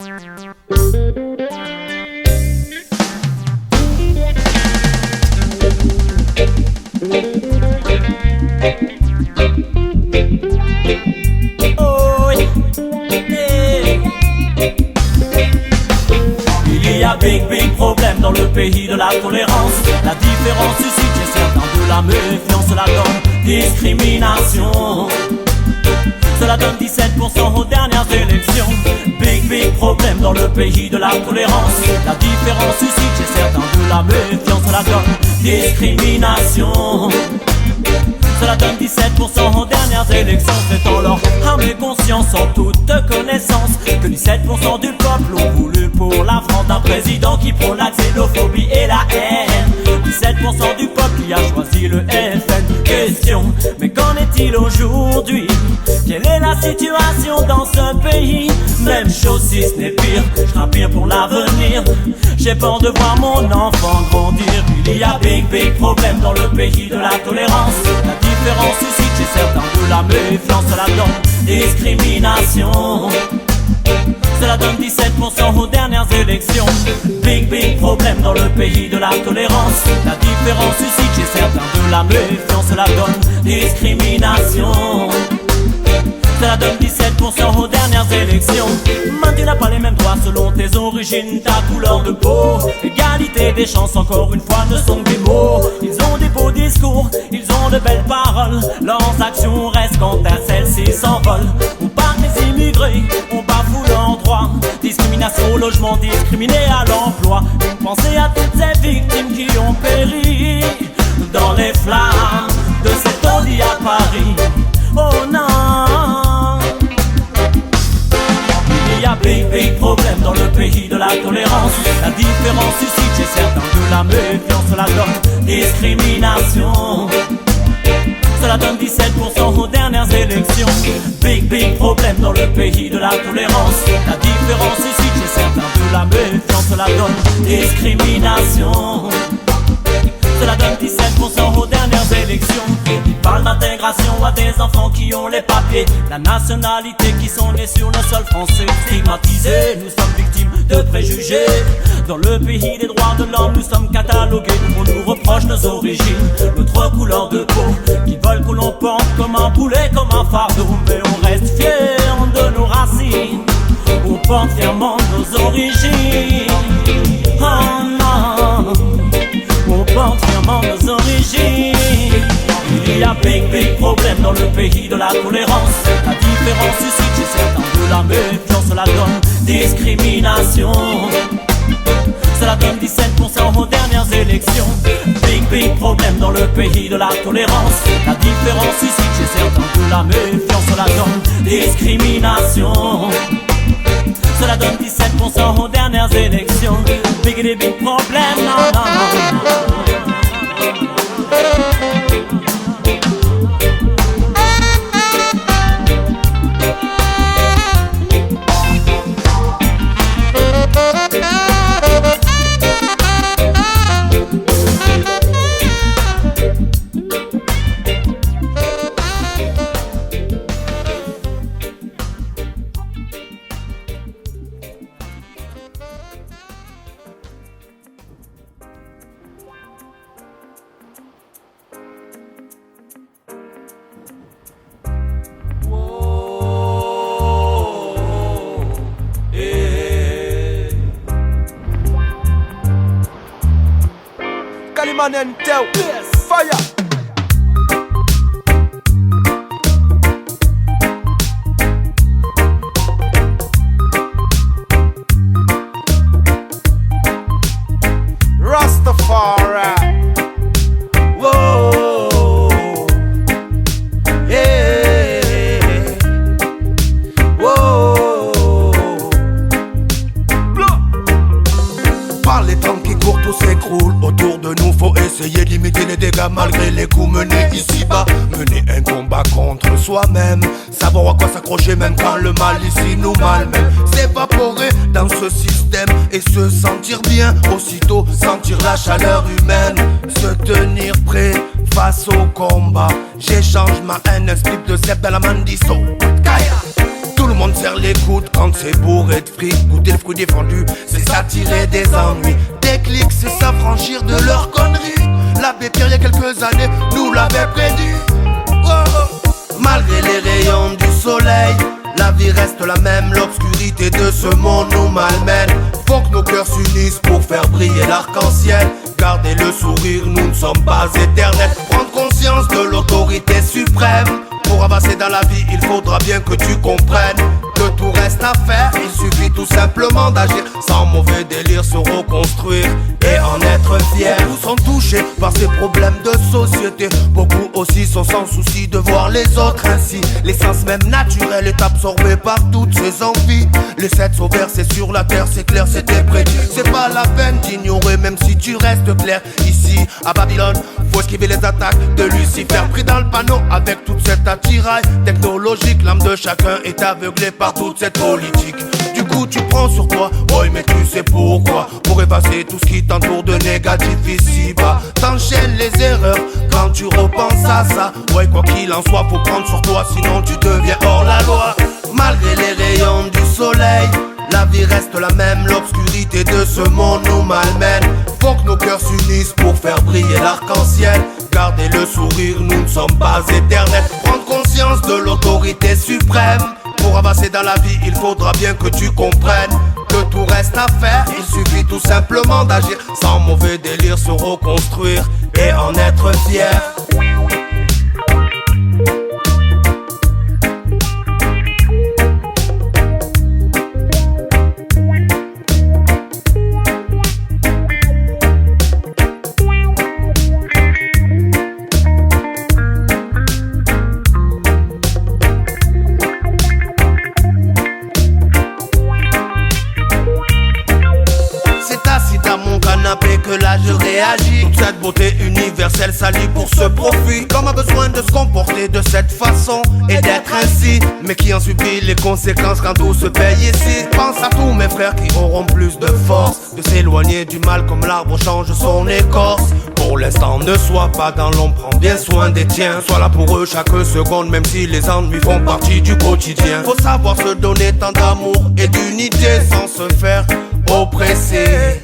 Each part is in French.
Il y a big problème dans le pays de la tolérance. La différence suscite chez certains de la méfiance, la donne discrimination. Cela donne 17% aux dernières élections. Big problème dans le pays de la tolérance. La différence suscite chez certains de la méfiance, la donne discrimination. Cela donne 17% aux dernières élections. Faitant leur âme et conscience en toute connaissance que 17% du peuple ont voulu pour la France d'un président qui prône la xénophobie et la haine. 17% du peuple qui a choisi le FN. Question, mais qu'en est-il aujourd'hui? Quelle est la situation dans ce pays? Même chose si ce n'est pire, je crains pire pour l'avenir. J'ai peur de voir mon enfant grandir. Il y a big problème dans le pays de la tolérance. La différence suscite chez certains de la méfiance, la donne discrimination. Cela donne 17% aux dernières élections. Big problème dans le pays de la tolérance. La différence suscite chez certains de la méfiance, la donne discrimination. Cela donne 17% aux dernières élections. Man, tu n'as pas les mêmes droits selon tes origines, ta couleur de peau. Égalité des chances, encore une fois, ne sont que des mots. Ils ont des beaux discours, ils ont de belles paroles. Leurs actions restent quand celles-ci s'envolent. On parle des immigrés, on bafoue leurs droits. Discrimination au logement, discriminé à l'emploi. Une pensée à toutes ces victimes qui ont péri dans les flammes de cette taudis à Paris. Oh non, il y a big problème dans le pays de la tolérance. La différence suscite chez certains de la méfiance, la donne discrimination. Cela donne 17% aux dernières élections. Big problème dans le pays de la tolérance. La différence suscite chez certains de la méfiance, la donne discrimination. Cela donne 17% aux dernières élections. Ils parlent d'intégration à des enfants qui ont les papiers, la nationalité, qui sont nés sur le sol français. Stigmatisés, nous sommes victimes de préjugés. Dans le pays des droits de l'homme, nous sommes catalogués. On nous reproche nos origines, notre couleur de peau, qui veulent que l'on porte comme un boulet, comme un fardeau. Mais on reste fiers de nos racines, on porte fièrement nos origines. Oh non, on porte fièrement nos origines. Il y a big problème dans le pays de la tolérance. La différence suscite chez certains de la méfiance, la donne discrimination. Cela donne 17% aux dernières élections. Big problème dans le pays de la tolérance. La différence suscite chez certains de la méfiance, la donne discrimination. Cela donne 17% aux dernières élections. Big problème, non. Man and tell fire. Rastafari. Whoa, yeah. Whoa. Par les temps qui courent, tout s'écroule autour de nous. Faut essayer de limiter les dégâts malgré les coups menés ici-bas. Mener un combat contre soi-même, savoir à quoi s'accrocher même quand le mal ici nous malmène. S'évaporer dans ce système et se sentir bien. Aussitôt sentir la chaleur humaine, se tenir prêt face au combat. J'échange ma haine, un slip de cèpe dans la mandiso. Kaya. Tout le monde serre les coudes quand c'est bourré de fric. Goûter le fruit défendu, c'est s'attirer des ennuis. Des clics, c'est s'affranchir de leurs conneries. L'abbé Pierre, il y a quelques années, nous l'avait prédit. Oh, oh. Malgré les rayons du soleil, la vie reste la même, l'obscurité de ce monde nous malmène. Faut que nos cœurs s'unissent pour faire briller l'arc-en-ciel. Garder le sourire, nous ne sommes pas éternels. Prendre conscience de l'autorité suprême. Pour avancer dans la vie, il faudra bien que tu comprennes que tout reste à faire, il suffit tout simplement d'agir. Sans mauvais délire, se reconstruire et en être fier. Tous sont touchés par ces problèmes de société. Beaucoup aussi sont sans souci de voir les autres ainsi. L'essence même naturelle est absorbée par toutes ces envies. Les 7 sont versés sur la terre, c'est clair, c'était prédit. C'est pas la peine d'ignorer même si tu restes clair. Ici, à Babylone, faut esquiver les attaques de Lucifer. Pris dans le panneau avec toute cette attirail technologique. L'âme de chacun est aveuglée par toute cette politique. Du coup tu prends sur toi, boy mais tu sais pourquoi. Pour effacer tout ce qui t'entoure de négatif ici-bas. T'enchaînes les erreurs quand tu repenses à ça. Ouais quoi qu'il en soit faut prendre sur toi, sinon tu deviens hors la loi. Malgré les rayons du soleil, la vie reste la même, l'obscurité de ce monde nous malmène. Faut que nos cœurs s'unissent pour faire briller l'arc-en-ciel. Garder le sourire, nous ne sommes pas éternels. Prendre conscience de l'autorité suprême. Pour avancer dans la vie, il faudra bien que tu comprennes que tout reste à faire, il suffit tout simplement d'agir. Sans mauvais délire, se reconstruire et en être fier. Que là je réagis. Toute cette beauté universelle s'allie pour ce profit. L'homme a besoin de se comporter de cette façon et d'être ainsi, mais qui en subit les conséquences quand tout se paye ici. Pense à tous mes frères qui auront plus de force de s'éloigner du mal comme l'arbre change son écorce. Pour l'instant ne sois pas dans l'ombre, prends bien soin des tiens. Sois là pour eux chaque seconde même si les ennuis font partie du quotidien. Faut savoir se donner tant d'amour et d'unité sans se faire oppresser.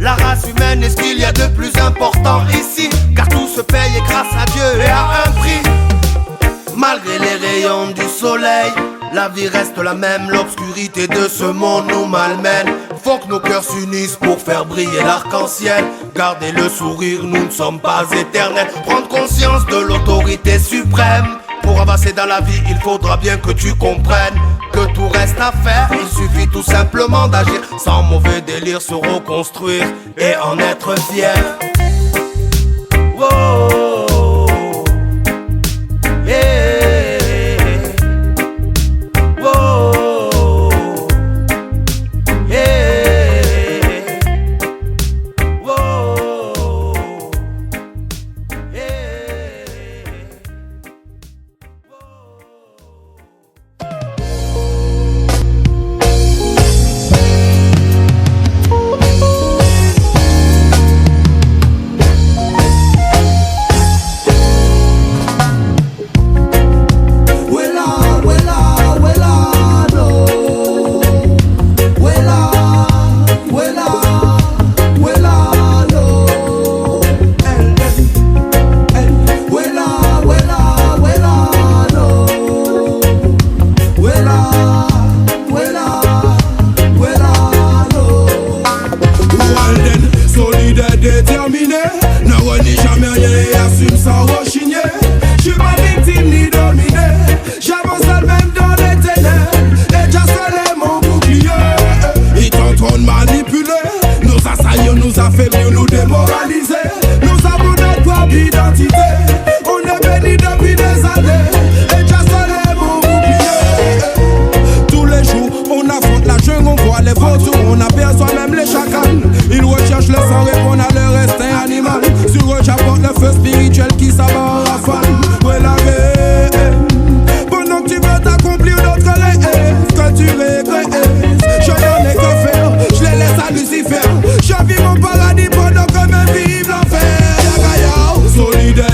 La race humaine est ce qu'il y a de plus important ici, car tout se paye et grâce à Dieu et à un prix. Malgré les rayons du soleil, la vie reste la même, l'obscurité de ce monde nous malmène. Faut que nos cœurs s'unissent pour faire briller l'arc-en-ciel. Garder le sourire, nous ne sommes pas éternels. Prendre conscience de l'autorité suprême. Pour avancer dans la vie, il faudra bien que tu comprennes que tout reste à faire, il suffit tout simplement d'agir. Sans mauvais délire, se reconstruire et en être fier. Wow. Yeah. Wow. Yeah. Wow. Yeah.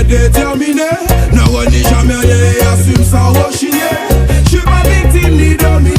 Déterminé, ne renie jamais rien et assume sans rechigner. Je suis pas victime ni dominé.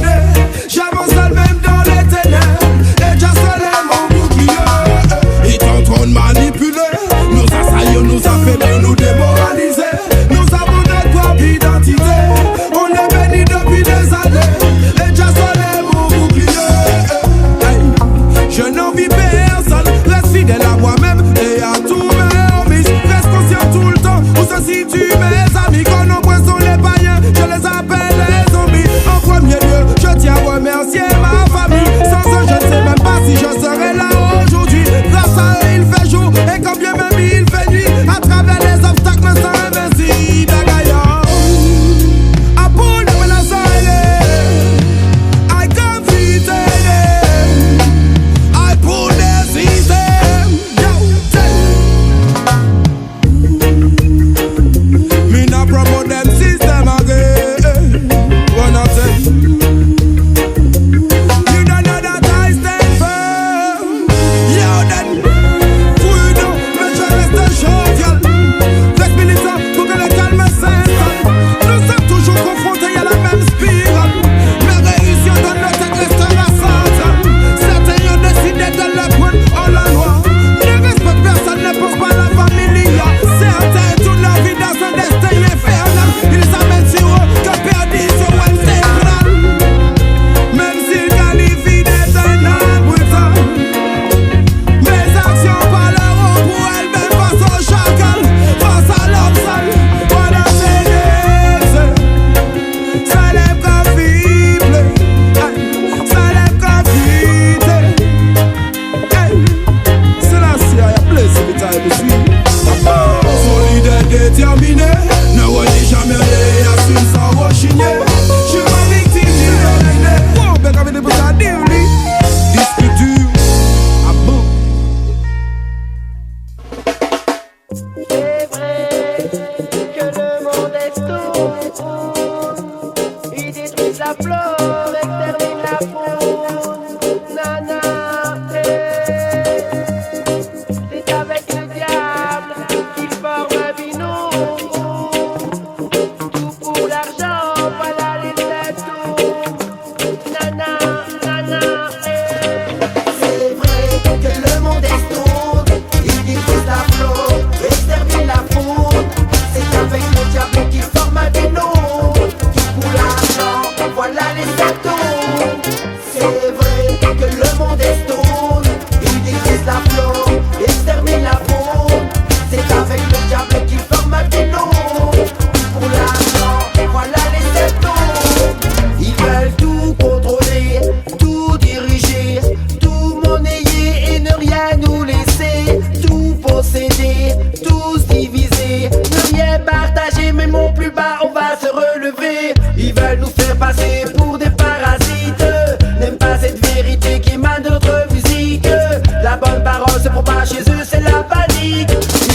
panique.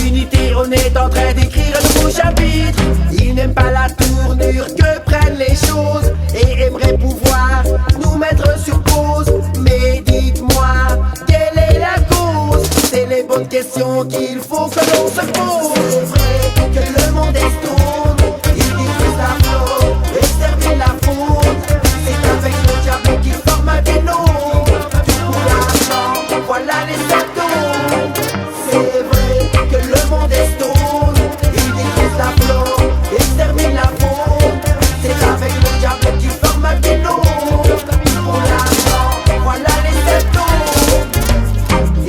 Unité, on est en train d'écrire un nouveau chapitre. Ils n'aiment pas la tournure que prennent les choses et aimeraient pouvoir nous mettre sur pause. Mais dites-moi, quelle est la cause? C'est les bonnes questions qu'il faut que l'on se pose. C'est vrai que le monde est tourne, ils disent la faute, extermine la faute. C'est avec le diable qu'ils forment un dénome. Tout l'argent, voilà les symptômes. C'est vrai que le monde est tourne, ils disent la faute, extermine la faute. C'est avec le diable qu'ils forment un dénome. Tout l'argent, voilà les symptômes.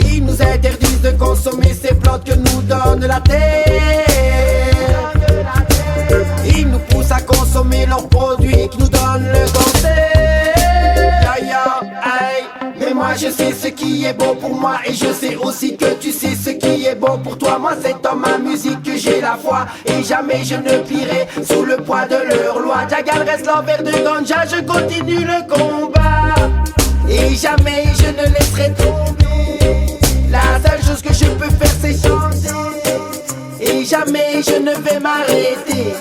Ils nous interdisent de consommer ces plantes que nous donne la terre. Ils nous poussent à consommer leurs produits qui nous donnent le cancer. Aïe. Mais moi je sais ce qui est bon pour moi et je sais aussi que tu sais ce qui est bon pour toi. Moi c'est dans ma musique que j'ai la foi et jamais je ne plierai sous le poids de leur loi. Jagal reste l'envers de ganja, je continue le combat et jamais je ne laisserai tomber. La seule chose que je peux faire c'est chanter et jamais je ne vais m'arrêter.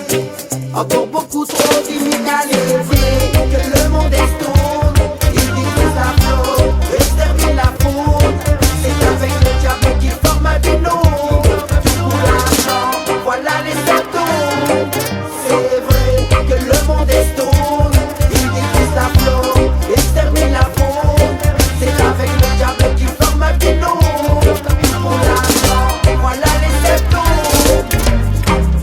Encore beaucoup trop d'inégalités. Que le monde est tourne, ils disent la faute, extermine la faute. C'est avec le diable qu'ils forment un binôme. Tout l'argent, voilà les symptômes. C'est vrai que le monde est tourne, ils disent la faute, extermine la faute. C'est avec le diable qu'ils forment un binôme. Tout l'argent, voilà les symptômes.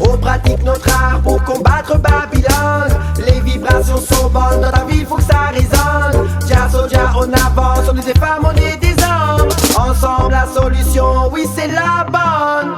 On pratique notre art pour combattre Babylone. Les vibrations sont bonnes, dans ta vie faut que ça résonne. Jazz au jazz, on avance, on est des femmes, on est des hommes. Ensemble la solution, oui c'est la bonne.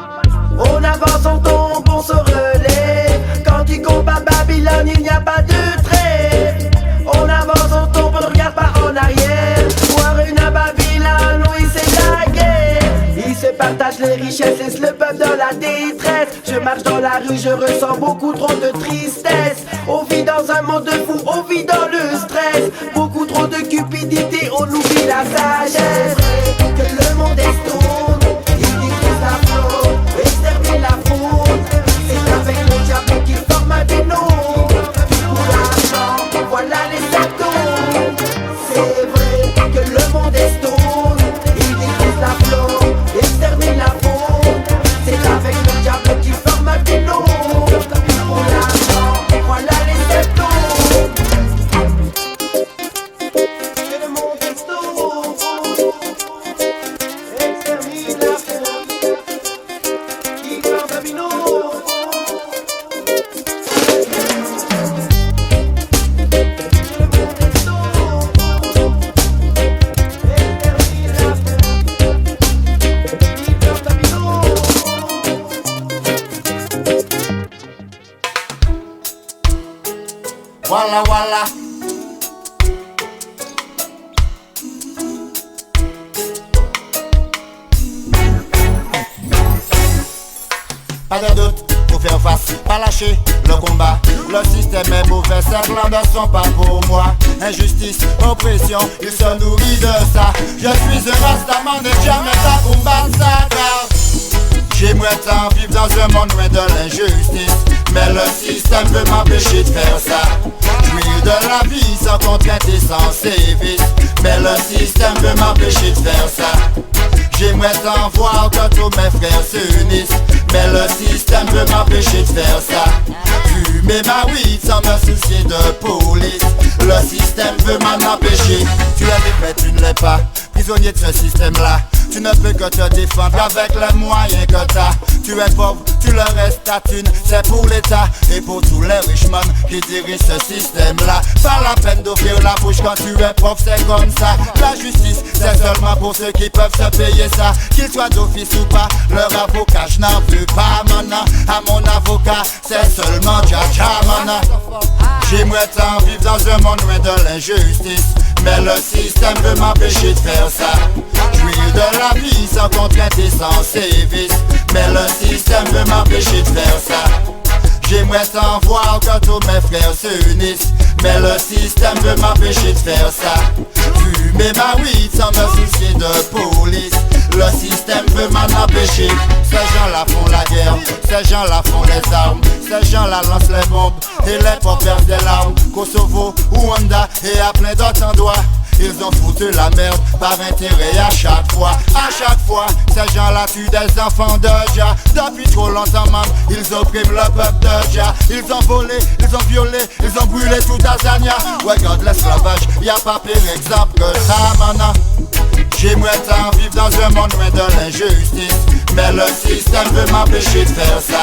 On avance, on tombe, on se relève. Quand tu combats Babylone, il n'y a pas de trêve. On avance, on tombe, on ne regarde pas en arrière. Voir une à Babylone, oui c'est la guerre. Ils se partagent les richesses, laissent le peuple dans la détresse. Je marche dans la rue, je ressens beaucoup trop de tristesse. On vit dans un monde de fou, on vit dans le stress. Beaucoup trop de cupidité, on oublie la sagesse. Que le monde est tourne, ils disent la faute, extermine la faute. C'est avec le diable qu'ils forment un binôme. Tout l'argent, voilà les symptômes. C'est vrai que le monde est tourne, ils disent la faute, extermine la faute. C'est avec le diable qu'ils forment un binôme. Tout l'argent, voilà les symptômes. Que le monde est tourne, extermine la faute. Qui forme un binôme. Voilà, voilà. Pas de doute, faut faire face, pas lâcher le combat. Le système est mauvais, ces plans ne sont pas pour moi. Injustice, oppression, il se nourrit de ça. Je suis un rastaman et jamais à combattre ça car j'aimerais tant vivre dans un monde loin de l'injustice. Mais le système veut m'empêcher de faire ça. Jouir de la vie sans contrainte et sans service. Mais le système veut m'empêcher de faire ça. J'aimerais tant voir que tous mes frères s'unissent. Mais le système veut m'empêcher de faire ça. Fumer ma weed sans me soucier de police. Le système veut m'en empêcher. Tu as des faits, tu ne l'es pas. Prisonnier de ce système-là. Tu ne peux que te défendre avec les moyens que t'as. Tu es pauvre, tu le restes ta thune. C'est pour l'État et pour tous les richemans qui dirigent ce système-là. Pas la peine d'ouvrir la bouche quand tu es pauvre, c'est comme ça. La justice, c'est seulement pour ceux qui peuvent se payer ça. Qu'ils soient d'office ou pas, leur avocat, je n'en veux pas maintenant. À mon avocat, c'est seulement Jaja maintenant. J'aimerais tant vivre dans un monde loin de l'injustice. Mais le système veut m'empêcher de faire ça. Jouir de la vie sans contrainte et sans service. Mais le système veut m'empêcher de faire ça. J'aimerais tant voir que tous mes frères s'unissent. Mais le système veut m'empêcher de faire ça. Fumer ma weed sans me soucier de police. Le Le système veut m'en empêcher. Ces gens-là font la guerre, ces gens-là font les armes, ces gens-là lancent les bombes et les pauvres versent des larmes. Kosovo, Rwanda et à plein d'autres endroits, ils ont foutu la merde par intérêt à chaque fois. À chaque fois, ces gens-là tuent des enfants de Jah. Depuis trop longtemps même, ils oppriment le peuple de Jah. Ils ont volé, ils ont violé, ils ont brûlé tout Tanzania. Regarde l'esclavage, y'a pas pire exemple que ça maintenant. J'aimerais tant vivre dans un monde loin de l'injustice, mais le système veut m'empêcher de faire ça.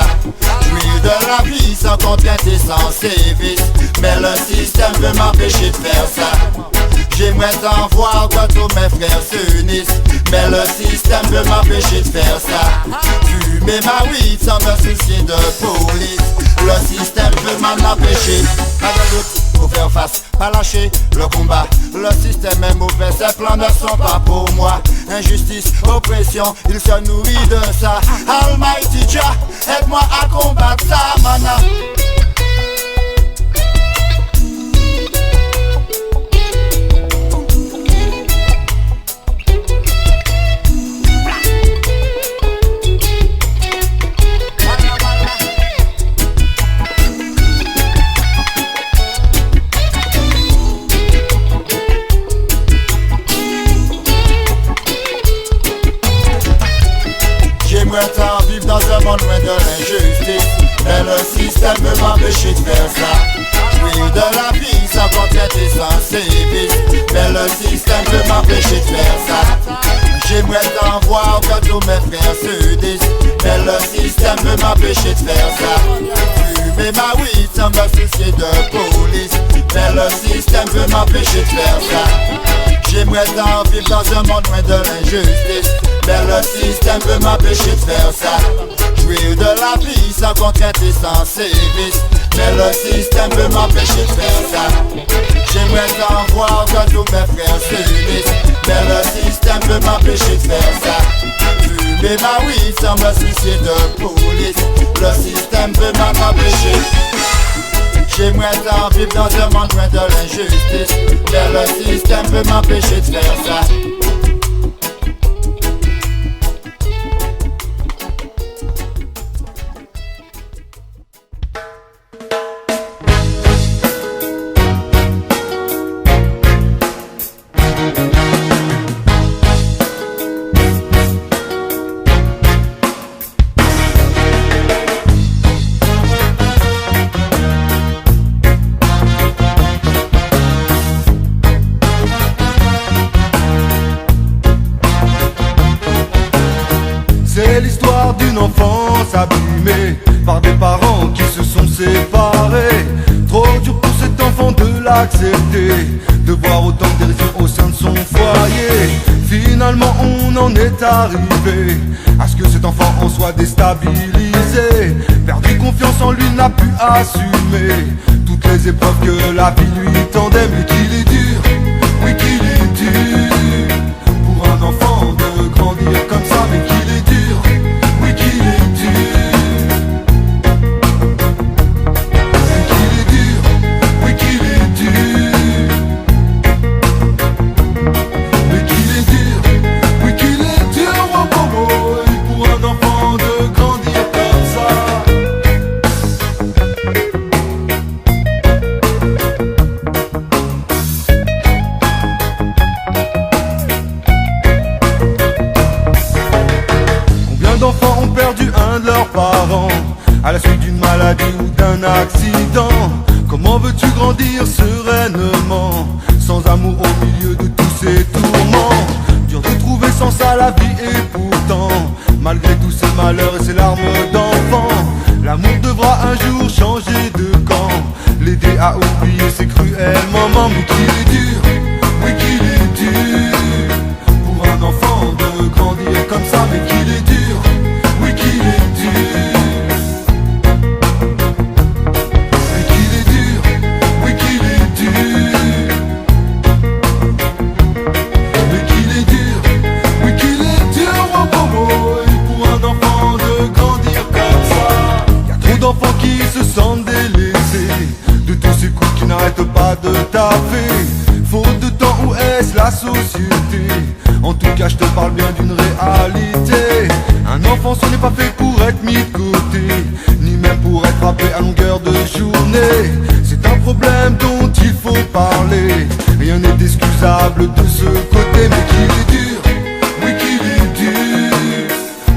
Jouir de la vie sans contrainte et sans sévice, mais le système veut m'empêcher de faire ça. J'aimerais tant voir que tous mes frères s'unissent, mais le système veut m'empêcher de faire ça. Fumer ma weed sans me soucier de police, le système veut m'en empêcher. Pas de doute, faut faire face, pas lâcher le combat. Le système est mauvais, ses plans ne sont pas pour moi. Injustice, oppression, il se nourrit de ça. Almighty Jah, aide-moi à combattre ça, mana. J'aimerais tant vivre dans un monde loin de l'injustice, mais le système veut m'empêcher de faire ça. Jouir de la vie sans contrainte et sans sévice, mais le système veut m'empêcher de faire ça. J'aimerais tant voir que tous mes frères s'unissent, mais le système veut m'empêcher de faire ça. Fumer ma weed sans me soucier de police, mais le système veut m'empêcher de faire ça. J'aimerais tant vivre dans un monde loin de l'injustice, mais le système veut m'empêcher de faire ça. Jouir de la vie sans contrainte et sans sévice, mais le système veut m'empêcher de faire ça. J'aimerais tant voir que tous mes frères s'unissent, mais le système veut m'empêcher de faire ça. Fumer ma weed sans me soucier de police, le système veut m'en empêcher. J'aimerais tant vivre dans un monde loin de l'injustice, mais le système veut m'empêcher de faire ça. C'est l'histoire d'une enfance abîmée par des parents qui se sont séparés. Trop dur pour cet enfant de l'accepter, de voir autant de dérision au sein de son foyer. Finalement on en est arrivé à ce que cet enfant en soit déstabilisé. Perdu confiance en lui, n'a pu assumer toutes les épreuves que la vie lui tendait. Mais qu'il est dur, oui qu'il est dur pour un enfant de grandir comme ça. Mais qu'il est dur, oui qu'il est dur. Mais qu'il est dur, oui qu'il est dur. Mais qu'il est dur, oui qu'il est dur, oh, oh, oh, pour un enfant de grandir comme ça. D'enfants ont perdu un de leurs parents à la suite d'une maladie ou d'un accident. Comment veux-tu grandir sereinement sans amour au milieu de tous ces tourments? Dur de trouver sens à la vie et pourtant, malgré tous ces malheurs et ces larmes d'enfant, l'amour devra un jour changer de camp, l'aider à oublier ces cruels moments. Mais qu'il est dur, oui qu'il est dur pour un enfant de grandir comme ça. Mais qu'il est dur, oui qu'il est dur. Mais qu'il est dur, oui qu'il est dur. Mais qu'il est dur, oui qu'il est dur, oh, oh, oh, pour un enfant de grandir comme ça. Y'a trop d'enfants qui se sentent délaissés de tous ces coups qui n'arrêtent pas de taper. Faute de temps, où est-ce la société? En tout cas je te parle bien d'une réalité. Un enfant ce n'est pas fait pour être mis de côté, ni même pour être frappé à longueur de journée. C'est un problème dont il faut parler. Rien n'est excusable de ce côté. Mais qu'il est dur, oui qu'il est dur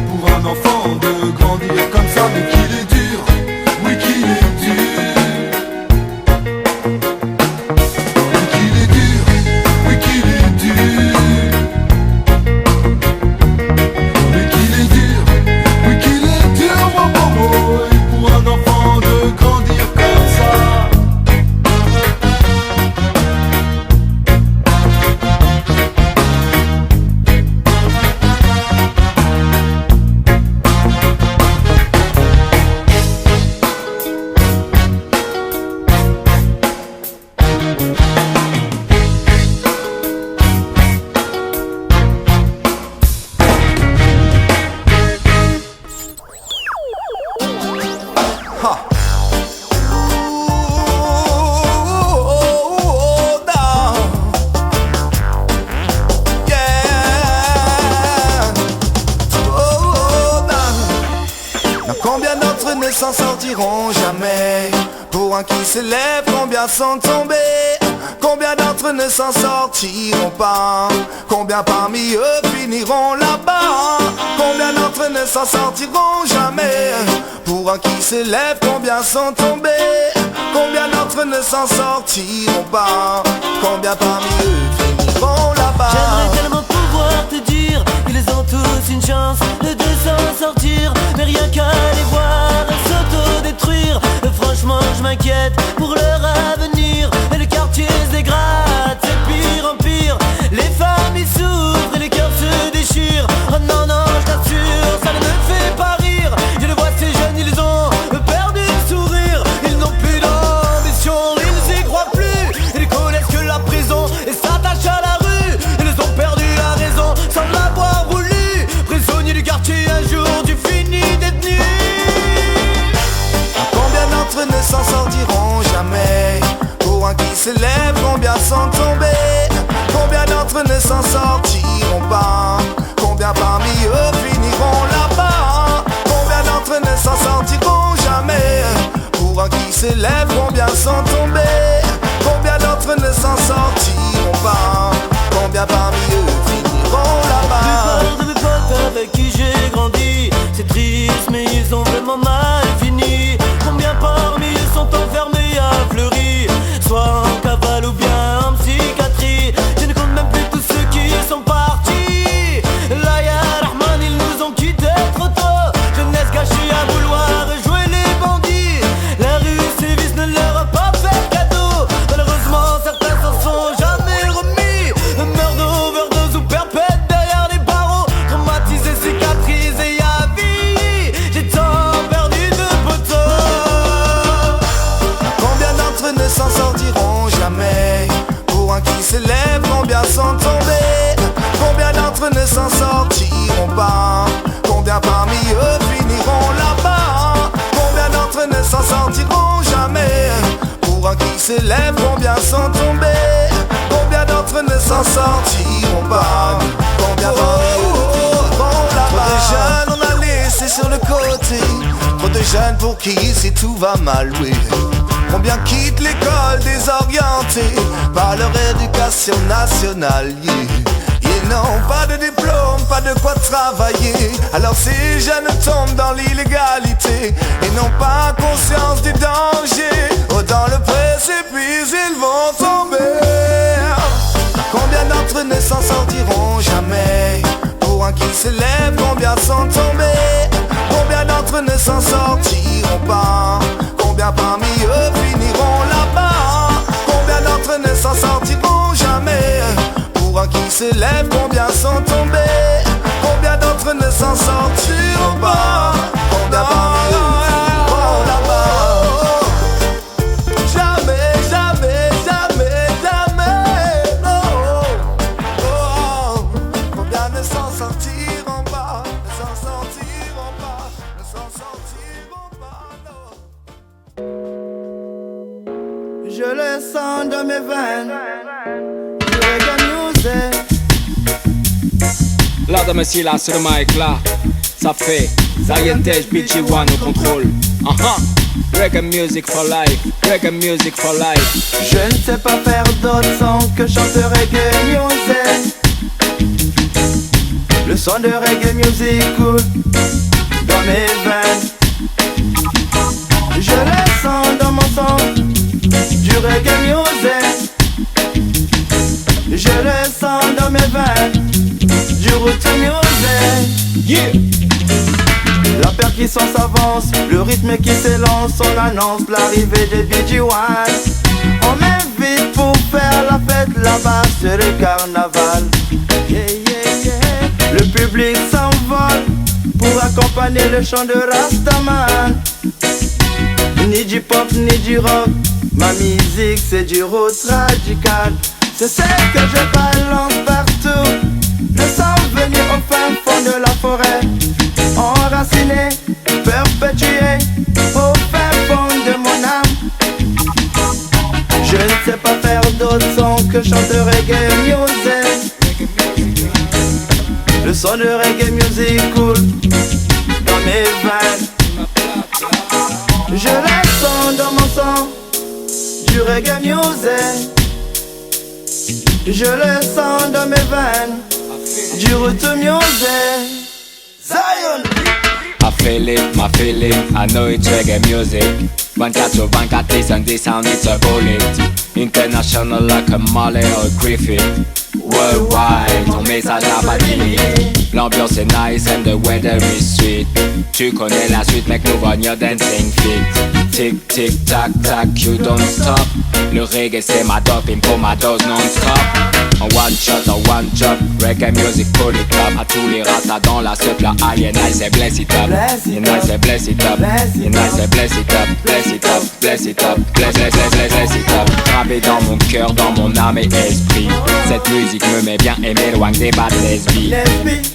pour un enfant de grandir comme ça. Mais qu'il est dur, oui qu'il est dur. Mais qu'il est dur, oui qu'il est dur. Mais qu'il est dur, oui qu'il est dur, oh, oh, oh, et pour un enfant de grandir comme ça. Combien d'entre eux ne s'en sortiront jamais? Pour un qui s'élève, combien sont tombés? Combien d'entre eux ne s'en sortiront pas? Combien parmi eux finiront là-bas? Combien d'entre eux ne s'en sortiront jamais? Pour un qui s'élève, combien sont tombés? Combien d'entre eux ne s'en sortiront pas? Combien parmi eux finiront là-bas? J'aimerais tellement pouvoir te dire qu'ils ont tous une chance de s'en sortir, mais rien qu'à les voir s'autodétruire. Franchement je m'inquiète pour leur avenir. Et le quartier se dégrade, c'est pire en pire. Les familles souffrent et les cœurs se déchirent. Oh non non, je t'assure, ça ne me fait pas rire. Je le vois, ces jeunes, ils ont perdu le sourire. Ils n'ont plus d'ambition, ils y croient plus. Ils connaissent que la prison et s'attachent à la rue. Ils ont perdu la raison sans l'avoir voulu. Prisonnier du quartier, un jour tu finis détenu. Combien d'entre eux ne s'en sortiront jamais? Pour un qui s'élève, combien sont tombés? Combien d'entre eux ne s'en sortiront pas? Combien parmi eux finiront là-bas? Combien d'entre eux ne s'en sortiront jamais? Pour un qui s'élève, combien sont tombés? Combien d'entre eux ne s'en sortiront pas? Combien parmi eux finiront là-bas? La plupart de mes potes avec qui j'ai grandi, c'est triste mais ils ont vraiment mal fini. Combien parmi eux sont enfermés à Fleury, soit en cavale ou bien en psychiatrie. Je ne compte même plus tous ceux qui sont partis. Là ya Rahman, ils nous ont quittés trop tôt. Jeunesse gâchée à vouloir jouer les bandits. La rue Sévis ne leur a pas fait cadeau. Malheureusement certains s'en sont jamais remis. Meurtre, overdose ou perpète derrière les barreaux. Traumatisés, cicatrisés à vie. J'ai tant perdu de potos. Combien d'entre eux ne s'en sortiront jamais? Pour un qui s'élève, combien sont tombés? Combien d'entre eux ne s'en sortiront pas? Combien parmi eux finiront là-bas? Combien d'entre eux ne s'en sortiront jamais? Pour un qui s'élève, combien sont tombés? Combien d'entre eux ne s'en sortiront pas? Combien parmi eux finiront là-bas? Trop de jeunes on a laissé sur le côté. Trop de jeunes pour qui ici tout va mal, oui. Combien quittent l'école désorientés par leur éducation nationale, yeah. Ils n'ont pas de diplôme, pas de quoi travailler. Alors ces jeunes tombent dans l'illégalité et n'ont pas conscience du danger. Oh, dans le précipice ils vont tomber. Combien d'entre eux ne s'en sortiront jamais? Pour un qui s'élève, combien sont tombés? Combien d'entre eux ne s'en sortiront pas? Combien parmi eux finiront là-bas? Combien d'entre eux ne s'en sortiront jamais? Pour un qui s'élève, combien sont tombés? Combien d'entre eux ne s'en sortiront pas? Combien parmi eux finiront là-bas? Jamais, jamais, jamais, jamais, non. Oh, combien ne s'en sortiront pas? Ne s'en sortiront pas? Ne s'en sortiront pas, non. Je le sens dans mes veines. Du reggae music. Là de Messi là sur le mic là. Ça fait Zayentej BG1 au contrôle. Reggae music for life, reggae music for life. Je ne sais pas faire d'autre son que chanter reggae music. Le son de reggae music coule dans mes veines. Je le sens dans mon sang du reggae music. Je le sens dans mes veines du root music. Yeah. La percussion s'avance, le rythme qui s'élance. On annonce l'arrivée de BG1. On m'invite pour faire la fête là-bas, c'est le carnaval. Yeah, yeah, yeah. Le public s'envole pour accompagner le chant de Rastaman. Ni du pop ni du rock, ma musique c'est du rock radical. C'est ce que je balance partout. Le sang venir au fin fond de la forêt, enraciné, perpétué au fin fond de mon âme. Je ne sais pas faire d'autre son que chanter reggae music. Le son de reggae music coule dans mes veines. Je le sens dans mon sang du reggae music. Je le sens dans mes veines du root music. Zion! I feel it, I know it's reggae music. 24/24 listen this sound, it's a bullet. International like a Marley or Griffith. Worldwide, ton message n'a pas de limite. L'ambiance est nice and the weather is sweet. Tu connais la suite, mec, move on your dancing feet. Tic tic tac tac, you don't stop. Le reggae c'est ma dope, il me faut ma dose non-stop. En one shot, en one job, reggae music pull it up. À tous les ratas dans la soupe, la aliena c'est bless it up. Yena c'est bless it up. Yena c'est bless it up. Bless it up, bless it up, bless it up. Gravé dans mon cœur, dans mon âme et esprit. Cette musique me met bien et m'éloigne des bad lesbies.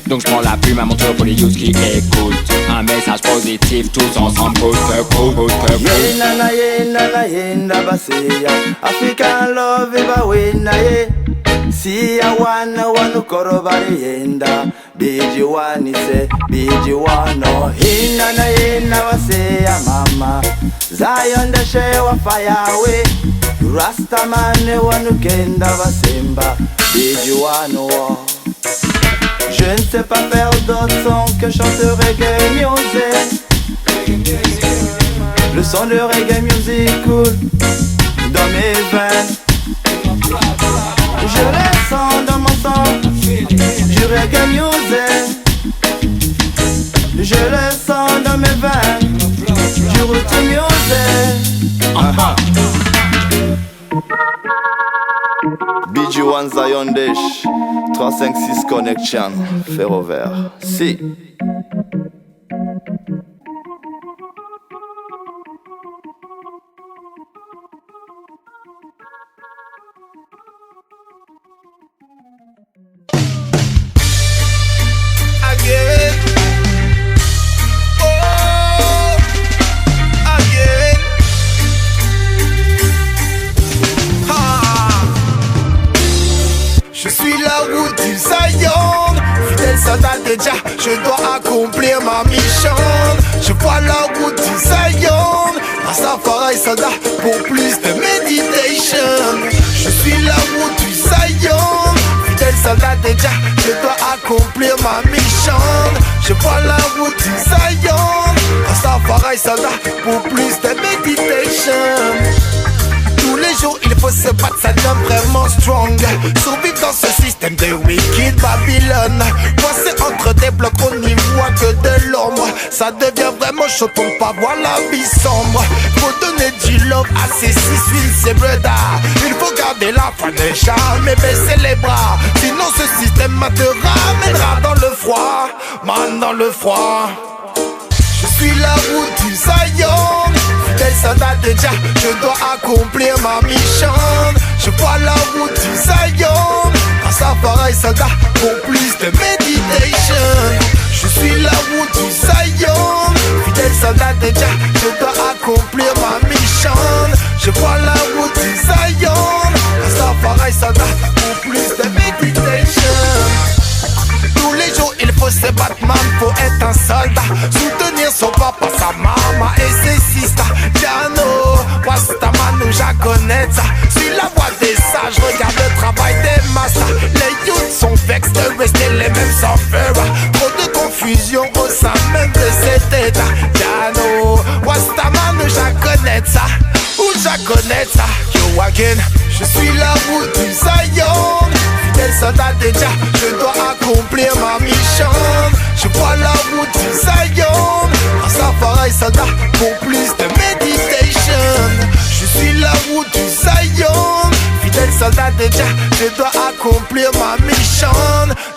Donc je prends la plume à mon tour pour les youths qui écoutent. Un message positif, tous ensemble, good. Yenana yenana yenda baseya African love eba wena ye. Si ya wanu korobari yenda BG1 ise BG1 no. Hinana yena baseya mama Zion de shewa fire we. Rastaman wanu kenda basemba BG1 no. Je ne sais pas faire d'autre son que chanter reggae music. Le son de reggae music coule dans mes veines. Je le sens dans mon sang du reggae music. Je le sens dans mes veines du root music. BG1 Zion Dish 356 Connection Ferrover. Si. Again. Oh, again. Je suis la route du Zion, fidèle soldat de Jah, je dois accomplir ma mission. Je vois la route du Zion, Rastafari soldat pour plus de méditation. Je suis la route du Zion, fidèle soldat de Jah, je dois accomplir ma mission. Je vois la route du Zion, Rastafari soldat pour plus de méditation. Tous les jours il faut se battre, ça devient vraiment strong. Survivre dans ce système de wicked Babylone. Coincé entre des blocs, on n'y voit que de l'ombre. Ça devient vraiment chaud, on pas voir la vie sombre. Faut donner du love à ces 6 villes, ces brothers. Il faut garder la foi, ne jamais baisser les bras. Sinon ce système te ramènera dans le froid. Man, dans le froid. Je suis la route du Zion, fidèle soldat de Jah, je dois accomplir ma mission. Je vois la route du Zion, Rastafari soldat pour plus de méditation. Je suis la route du Zion, fidèle soldat de Jah, je dois accomplir ma mission. Je vois la route du Zion, Rastafari soldat pour plus de méditation. Tous les jours son papa, sa maman et ses sisters. Jano, Wastaman ou Jaconette. Suis la voix des sages, regarde le travail des massas. Les youths sont vexés de rester les mêmes sans faire. Trop de confusion au sein même de cet état. Jano, Wastaman ou Jaconette. Ou Jaconette. Yo again, je suis la route du Zion. Fidèle soldat déjà, je dois accomplir ma mission. Je vois la route du Zion. Un safari soldat pour plus de méditation. Je suis la route du Zion. Fidèle soldat déjà, je dois accomplir ma mission.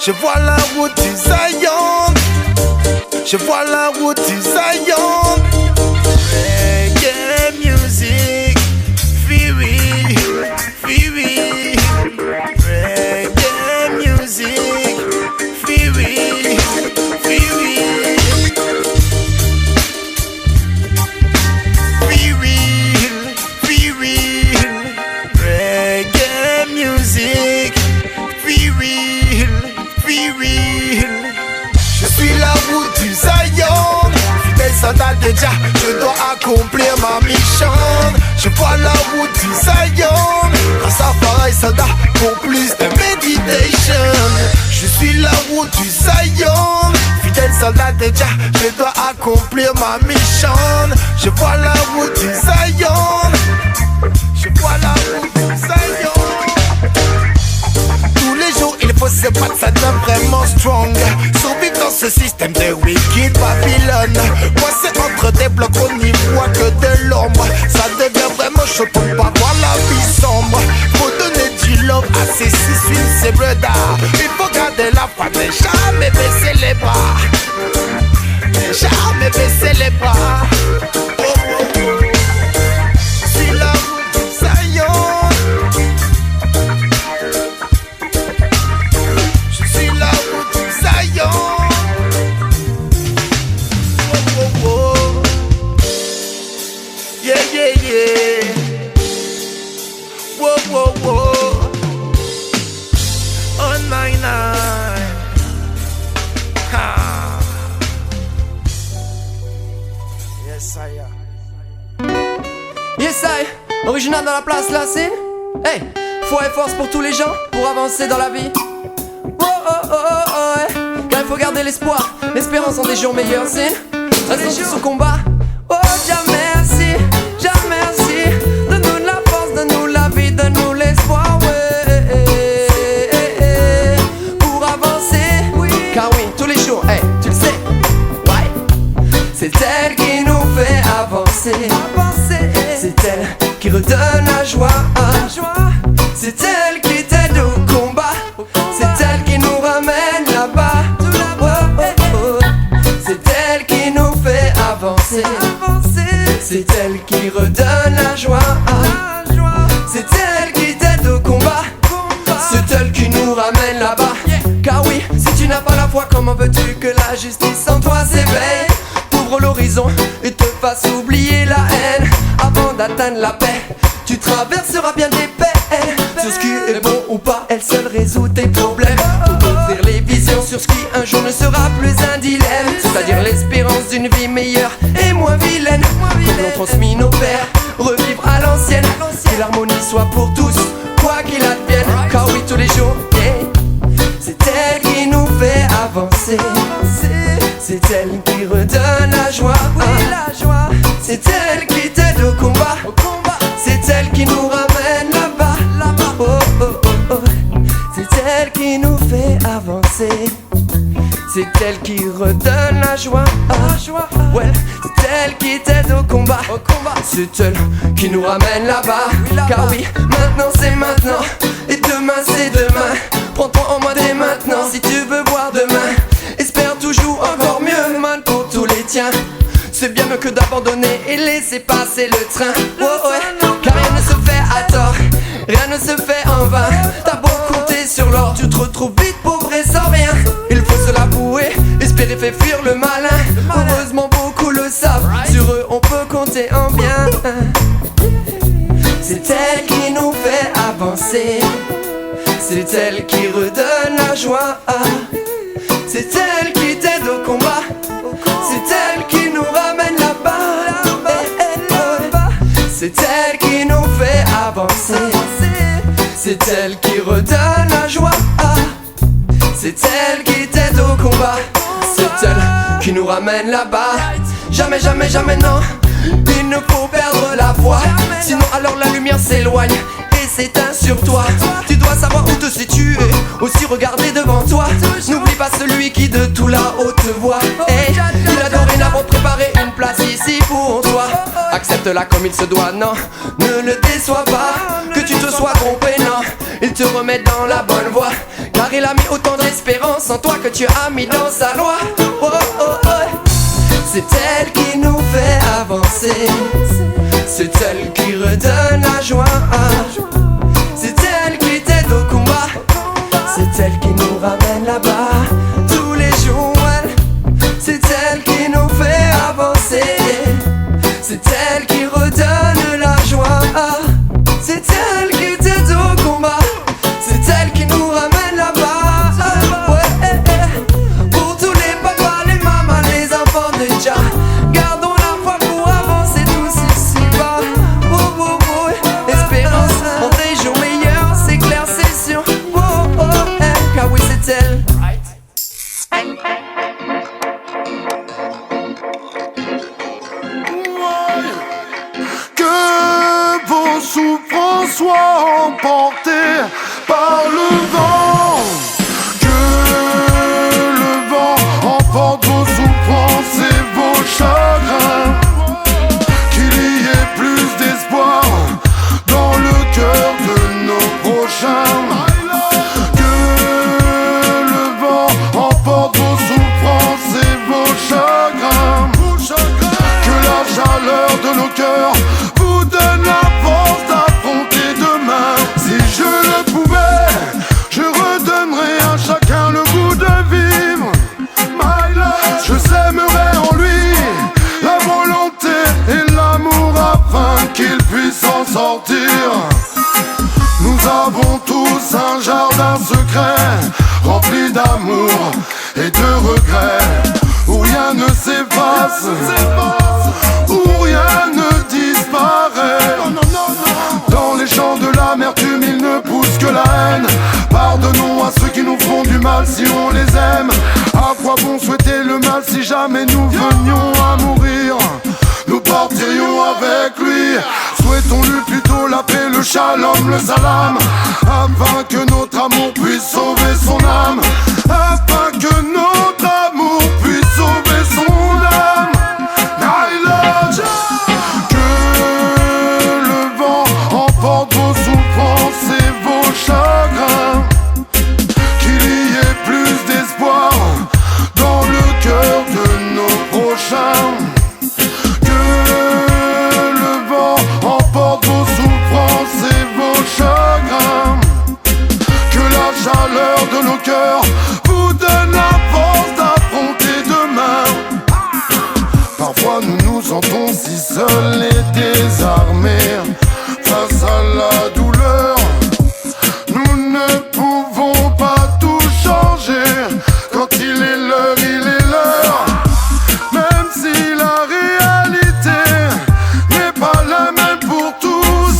Je vois la route du Zion. Je vois la route du Zion. Reggae music, Fury, Fury. Reggae music, Fury, Fury. Be real, reggae music, be real. Je suis la route du Zion. Fidèle soldat déjà, je dois accomplir ma mission. Je vois la route du Zion. Un safari soldat pour plus de méditation. Je suis la route du Zion. Fidèle soldat déjà, je dois accomplir ma mission. Je vois la route du Zion. Je vois la route du Zion. Tous les jours il faut se battre, ça devient vraiment strong. Survivre dans ce système de wicked Babylone. Coincé entre des blocs, on n'y voit que de l'ombre. Ça devient vraiment chaud pour pas voir la vie sombre. Faut donner du love à ces 6-8, ces brothers. Il faut garder la foi, mais jamais baisser les bras. Jamais baisser les bras. Oh, oh, oh. C'est la route du Zion. Je suis la route du Zion. Oh, oh, oh. Yeah, yeah, yeah. Whoa, whoa, whoa. On my night. Ha. Yes, I am. Yes, I, original dans la place, la scène. Hey, foi et force pour tous les gens, pour avancer dans la vie. Oh, oh, oh, oh, oh, hey. Car il faut garder l'espoir, l'espérance en des jours meilleurs, c'est. Restons sur ce combat. Oh, Jah merci, Jah merci. Donne-nous de la force, donne-nous la vie, donne-nous l'espoir, ouais. Pour avancer, oui. Car oui, tous les jours, hey, tu le sais, ouais. C'est elle qui nous fait avancer. C'est elle qui redonne la joie. C'est elle qui t'aide au combat. C'est elle qui nous ramène là-bas. Oh, oh, oh. C'est elle qui nous fait avancer. C'est elle qui redonne la joie. C'est elle qui t'aide au combat. C'est elle qui nous ramène là-bas. Car oui, si tu n'as pas la foi, comment veux-tu que la justice en toi s'éveille? Ouvre l'horizon et te fasse oublier la haine. Avant d'atteindre la paix, tu traverseras bien des peines. Sur ce qui est bon ou pas, elle seule résout tes problèmes. Pour t'offrir les visions sur ce qui un jour ne sera plus un dilemme. C'est-à-dire l'espérance d'une vie meilleure et moins vilaine. Comme l'ont transmis nos pères, revivre à l'ancienne. Que l'harmonie soit pour tous, quoi qu'il advienne. Car oui, tous les jours, yeah. C'est elle qui nous fait avancer. C'est elle qui redonne la joie. C'est elle qui t'aide au combat. C'est elle qui nous ramène là-bas. Oh, oh, oh, oh. C'est elle qui nous fait avancer. C'est elle qui redonne la joie. Ouais, c'est elle qui t'aide au combat. C'est elle qui nous ramène là-bas. Car oui, maintenant c'est maintenant. Et demain c'est demain. Prends-toi en main dès maintenant. Si tu veux voir demain, espère toujours encore mieux. Man pour tous les tiens. C'est bien mieux que d'abandonner et laisser passer le train. Oh ouais, car rien ne se fait à tort, rien ne se fait en vain. T'as beau compter sur l'or, tu te retrouves vite pauvre et sans rien. Il faut se l'avouer, espérer fait fuir le malin. Heureusement beaucoup le savent, sur eux on peut compter en bien. C'est elle qui nous fait avancer. C'est elle qui redonne la joie. C'est elle qui t'aide au combat. C'est elle qui nous C'est elle qui nous fait avancer. C'est elle qui redonne la joie. C'est elle qui t'aide au combat. C'est elle qui nous ramène là-bas. Jamais, jamais, jamais non, il ne faut perdre la foi. Sinon alors la lumière s'éloigne et s'éteint sur toi. Tu dois savoir où te situer, aussi regarder devant toi. N'oublie pas celui qui de tout là-haut te voit. Hey, il a dorénavant préparé une place ici pour toi. Accepte-la comme il se doit, non, ne le déçois pas. Que tu te sois trompé, non, il te remet dans la bonne voie. Car il a mis autant d'espérance en toi que tu as mis dans sa loi. Oh, oh, oh. C'est elle qui nous fait avancer. C'est elle qui redonne la joie. C'est elle qui t'aide au combat. C'est elle qui nous ramène là-bas tous les jours. C'est elle qui nous fait avancer. C'est elle qui redonne la joie. C'est elle qui t'aide au combat. C'est elle qui nous ramène là-bas. Pour tous les papas, les mamans, les enfants de Jah, gardons la foi pour avancer tous ici-bas. Oh, oh, oh, espérance en des jours meilleurs, c'est clair, c'est sûr. Oh, oh, car oui, c'est elle. Que vos souffrances soient emportées par le vent. Que le vent emporte vos souffrances et vos chagrins. Qu'il y ait plus d'espoir dans le cœur de nos prochains. Que le vent emporte vos souffrances et vos chagrins. Que la chaleur de nos cœurs vous donne la force d'affronter demain. Si je le pouvais, je redonnerais à chacun le goût de vivre. My love, je sèmerais en lui la volonté et l'amour afin qu'il puisse en sortir. Nous avons tous un jardin secret rempli d'amour et de regrets, où rien ne s'efface, où rien ne disparaît. Dans les champs de l'amertume, il ne pousse que la haine. Pardonnons à ceux qui nous font du mal si on les aime. À quoi bon souhaiter le mal si jamais nous venions à mourir? Nous partirions avec lui. Souhaitons-lui plutôt la paix, le shalom, le salam, afin que notre amour puisse sauver son âme. Afin que notre amour puisse sauver son âme. I love you. Que le vent emporte vos souffrances et vos chagrins. Qu'il y ait plus d'espoir dans le cœur de nos prochains. Que le vent emporte vos souffrances et vos chagrins. Que la chaleur de nos cœurs vous donne la force d'affronter demain. Parfois nous nous sentons si seuls et désarmés face à la douleur. Nous ne pouvons pas tout changer. Quand il est l'heure, il est l'heure. Même si la réalité n'est pas la même pour tous.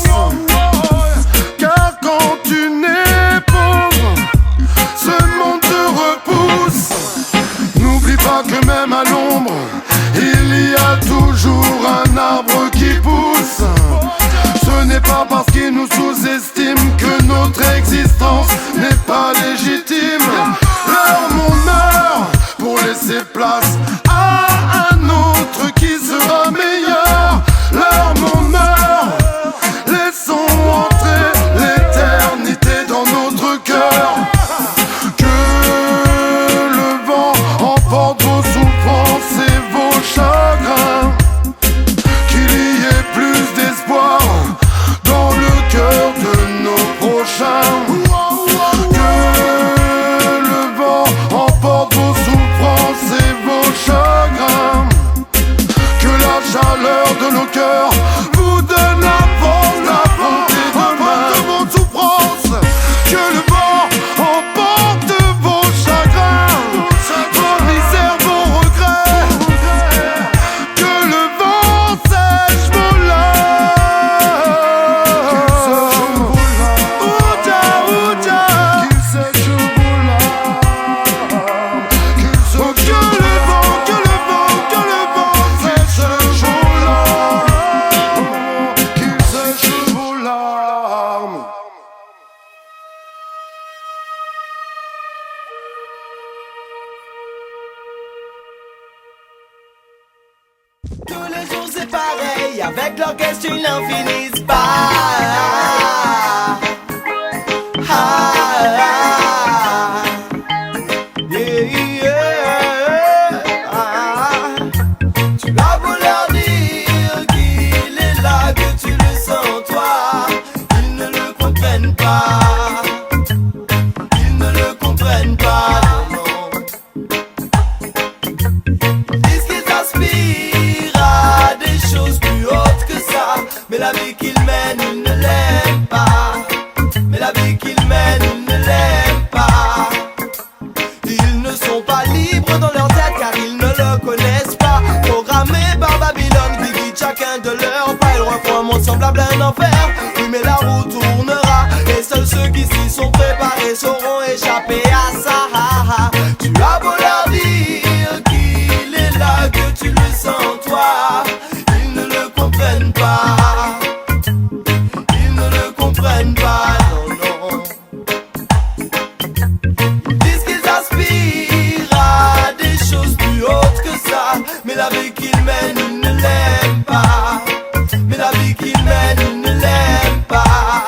Car quand tu n'es pauvre, ce monde te repousse. N'oublie pas que même à l'ombre, il y a toujours un arbre qui pousse. Ce n'est pas parce qu'ils nous sous-estiment que notre existence n'est pas légitime. Leur monde meurt pour laisser place à un autre qui sera meilleur. Leur monde meurt, laissons entrer l'éternité dans notre cœur. Que le vent emporte vos souffrances et vos chagrins. Qu'il y ait plus d'espoir dans le cœur de nos prochains. Que le vent emporte vos souffrances et vos chagrins. qu'avec l'orchestre ils n'en finissent pas. Tu as beau leur dire qu'il est là, que tu le sens toi, ils ne le comprennent pas. Ils ne le comprennent pas, non. Ils disent qu'ils aspirent à des choses plus hautes que ça, mais la vie qu'ils mènent, ils ne l'aiment pas. Mais la vie qu'ils mènent, ils ne l'aiment pas. Ils ne sont pas libres dans leur tête car ils ne le connaissent pas. Programmés par Babylone qui guide chacun de leurs pas. Ils refont un monde semblable à un enfer. Oui mais la roue tournera et seuls ceux qui s'y sont préparés sauront échapper à ça. Tu as beau leur dire qu'il est là, que tu le sens toi, ils ne le comprennent pas. Ils ne le comprennent pas, non, non. Ils disent qu'ils aspirent à des choses plus hautes que ça, mais la vie qu'ils mènent, ils ne l'aiment pas. Mais la vie qu'ils mènent, ils ne l'aiment pas.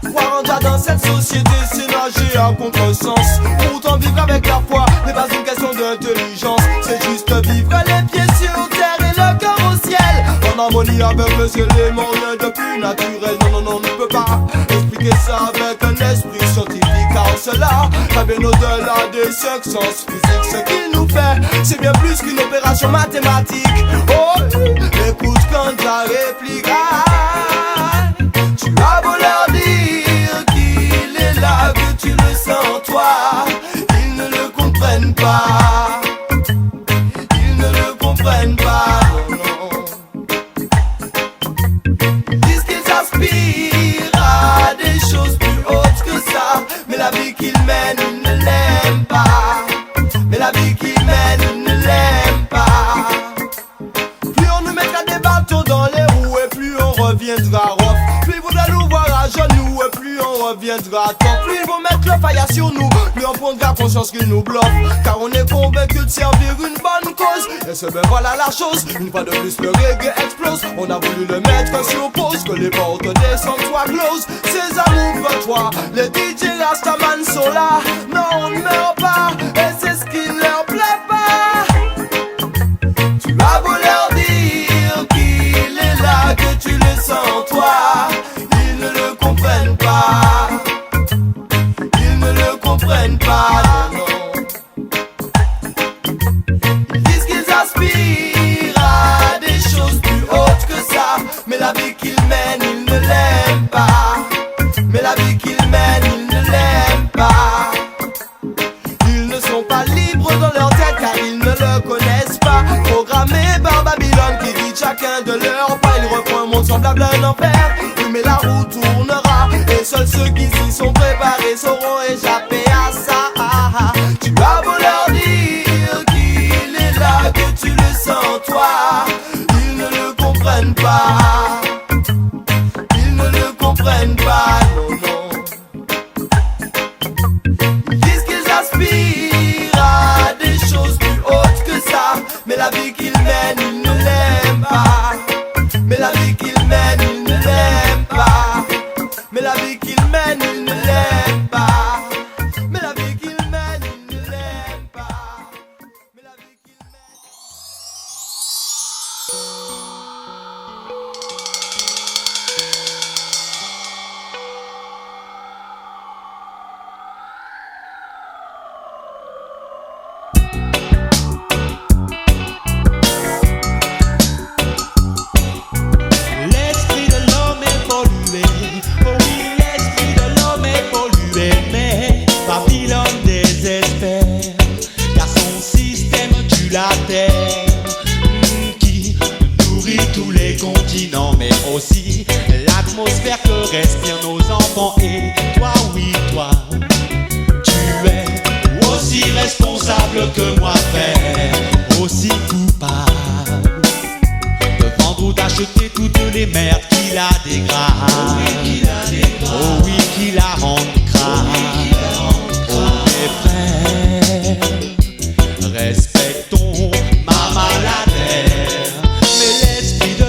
Croire en Dieu dans cette société, c'est nager à contresens. Pourtant vivre avec la foi n'est pas une question d'intelligence. C'est juste vivre les pieds sur terre et le cœur au ciel, en harmonie avec le ciel et mon rien de plus naturel. Non, non, non, on ne peut pas expliquer ça avec un esprit scientifique, car cela va bien au-delà des cinq sens physiques. Ce qu'il nous fait, c'est bien plus qu'une opération mathématique. Oh, écoute quand ça réplique. Tu as beau leur dire qu'il est là, que tu le sens toi, ils ne le comprennent pas. Ils ne le comprennent pas, non, non. Ils disent qu'ils aspirent à des choses plus hautes que ça, mais la vie qu'ils mènent, ils ne l'aiment pas. Mais la vie qu'ils mènent, ils ne l'aiment pas. Plus on nous mettra des bâtons dans les roues et plus on reviendra rough. Plus ils voudront nous voir à genoux et plus on reviendra top. Plus ils vont mettre le faille sur nous, plus on prendra conscience qu'ils nous bluffent. Car on est convaincu de servir une bonne cause. Et c'est ben voilà la chose, une fois de plus le reggae explose. On a voulu le mettre sur pause, que les portes descendent soient close. Ces amours, toi, les DJ Rastaman sont là. Non, on ne meurt pas, et c'est ce qui ne leur plaît pas. Tu as beau leur dire qu'il est là, que tu le sens toi, ils ne le comprennent pas. Ils ne le comprennent pas, non, non. Ils disent qu'ils aspirent à des choses plus hautes que ça, mais la vie qu'ils mènent, ils ne l'aiment pas. Mais la vie qu'ils mènent, ils ne l'aiment pas. Ils ne sont pas libres dans leur tête car ils ne le connaissent pas. Programmés par Babylone qui dit chacun de leur pas. Ils refont un monde semblable à un enfer. Oui mais la roue tournera et seuls ceux qui s'y sont préparés sauront échapper à ça. Tu as beau leur dire qu'il est là, que tu le sens toi, ils ne le comprennent pas. Ils ne le comprennent pas, non, non. Ils disent qu'ils aspirent à des choses plus hautes que ça, mais la vie qu'ils mènent, ils ne l'aiment pas. Mais la vie qu'ils mènent, ils ne l'aiment pas. Mais la vie qu'ils mènent, ils ne l'aiment pas. Mais la vie qu'ils mènent, ils ne l'aiment pas. Mais la vie qu'ils mènent. L'esprit de l'homme est pollué. Oh oui, l'esprit de l'homme est pollué. Mais Babylone désespère, car son système tue la terre, qui nourrit tous les continents, mais aussi l'atmosphère que respirent nos enfants. Et toi, oui, toi, tu es aussi responsable que moi, frère, aussi coupable de vendre ou d'acheter toutes les merdes qui la dégradent. Oh oui, qui la rendent crade. Oh mes frères, respectons ma maladie. Mais l'esprit de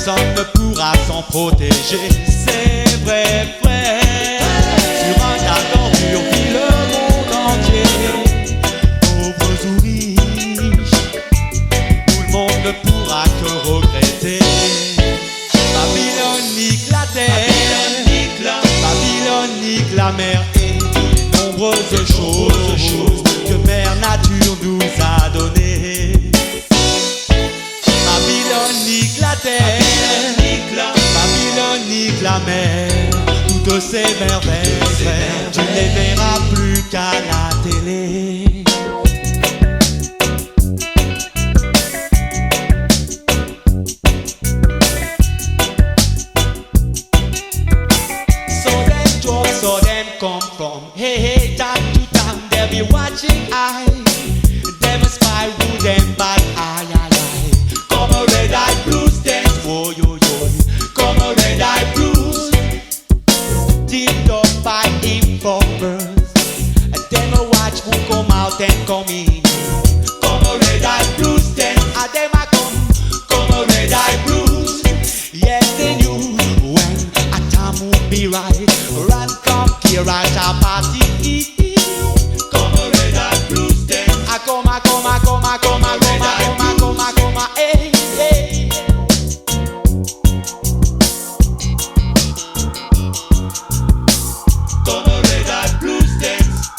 personne ne pourra s'en protéger. C'est vrai, frère. Sur un tas d'ordures vit le monde entier. Pauvres ou riches, tout le monde ne pourra que regretter. Babylone nique la terre, Babylone nique la mer et les nombreuses choses que Mère Nature nous a données. Babylone nique la terre, Babylone nique la mer. Toutes ces merveilles, tu ne les verras plus qu'à la télé. So them come from hey time to time they'll be watching I. Them spy who them bad I. Come a red eye blues dance, oh yo yo. Come a red eye blues, teamed up by informers. Them a watch who come out and come in. Come a red eye blues dance, them a come a red eye blues. Yes they knew when a time would be right. Run come here at a party. Come a red eye blues dance. Come a hey hey. Come a red eye blues dance.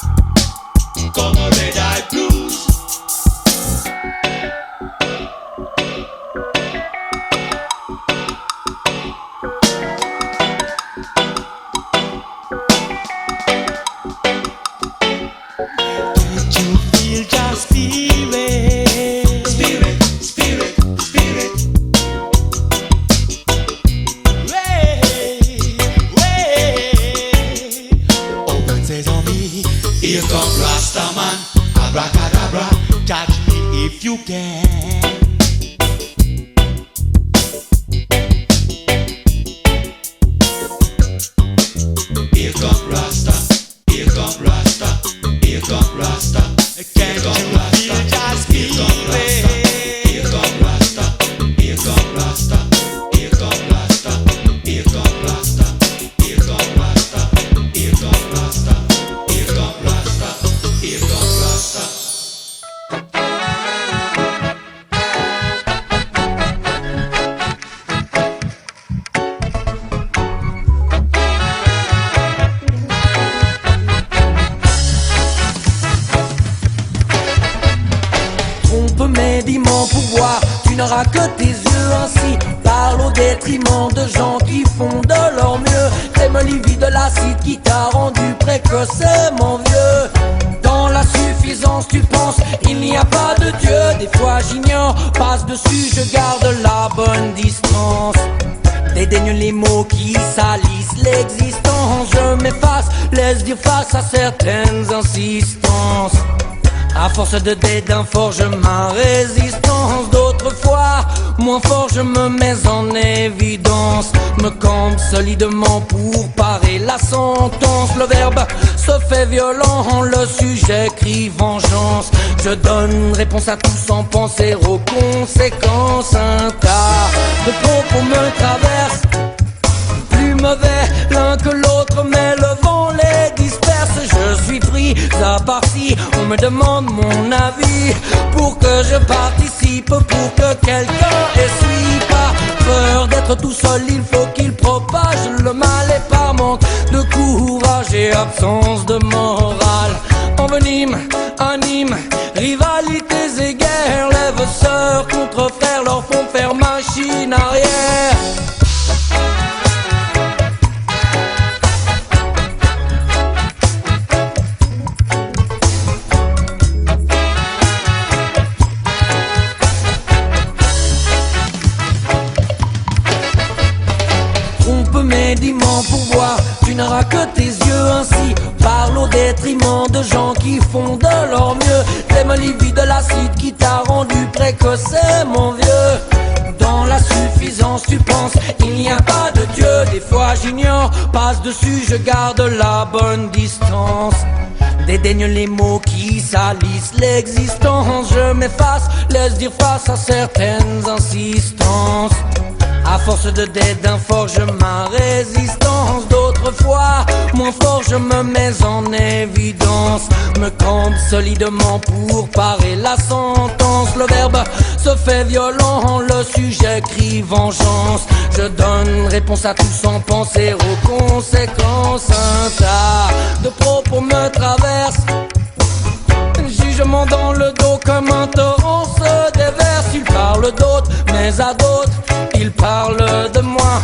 Come a red eye blues. Here come Rastaman, abracadabra, catch me if you can. Here come Rasta, here come Rasta, here come Rasta. Can't you feel just feeling? Here come Rasta, here come Rasta, here come Rasta, here come Rasta, here come Rasta, here come Rasta. Here come Rasta, here come Rasta. Trompe mes dis mon pouvoir, tu n'auras que tes yeux ainsi. Parle au détriment de gens qui font de leur mieux. T'aimes l'ivie de l'acide qui t'a rendu précocement vieux. Dans la suffisance tu penses, il n'y a pas de Dieu. Des fois j'ignore, passe dessus, je garde la bonne distance. Dédaigne les mots qui salissent l'existence. Je m'efface, laisse dire face à certaines insistances. À force de dédain forge ma résistance. D'autres fois, moins fort je me mets en évidence. Me campe solidement pour parer la sentence. Le verbe se fait violent, le sujet crie vengeance. Je donne réponse à tout sans penser aux conséquences. Un tas de propos me traverse, plus mauvais l'un que l'autre, mais le vent les disperse. Je suis pris à partie, on me demande mon avis pour que je participe, pour que quelqu'un essuie. Pas peur d'être tout seul, il faut qu'il propage le mal, et par manque de courage et absence de morale. Envenime, anime, rivalités et guerres, lève sœurs contre frères, leur font faire machine arrière. Dis mon pouvoir, tu n'auras que tes yeux ainsi. Parle au détriment de gens qui font de leur mieux. T'aimes l'ivie de l'acide qui t'a rendu précocement vieux. Dans la suffisance tu penses, il n'y a pas de Dieu. Des fois j'ignore, passe dessus, je garde la bonne distance. Dédaigne les mots qui salissent l'existence. Je m'efface, laisse dire face à certaines insistances. À force de dédain forge ma résistance. D'autres fois, moins fort je me mets en évidence. Me campe solidement pour parer la sentence. Le verbe se fait violent, le sujet crie vengeance. Je donne réponse à tout sans penser aux conséquences. Un tas de propos me traverse, jugement dans le dos comme un torrent se déverse. Il parle d'autres, mais à d'autres, il parle de moi.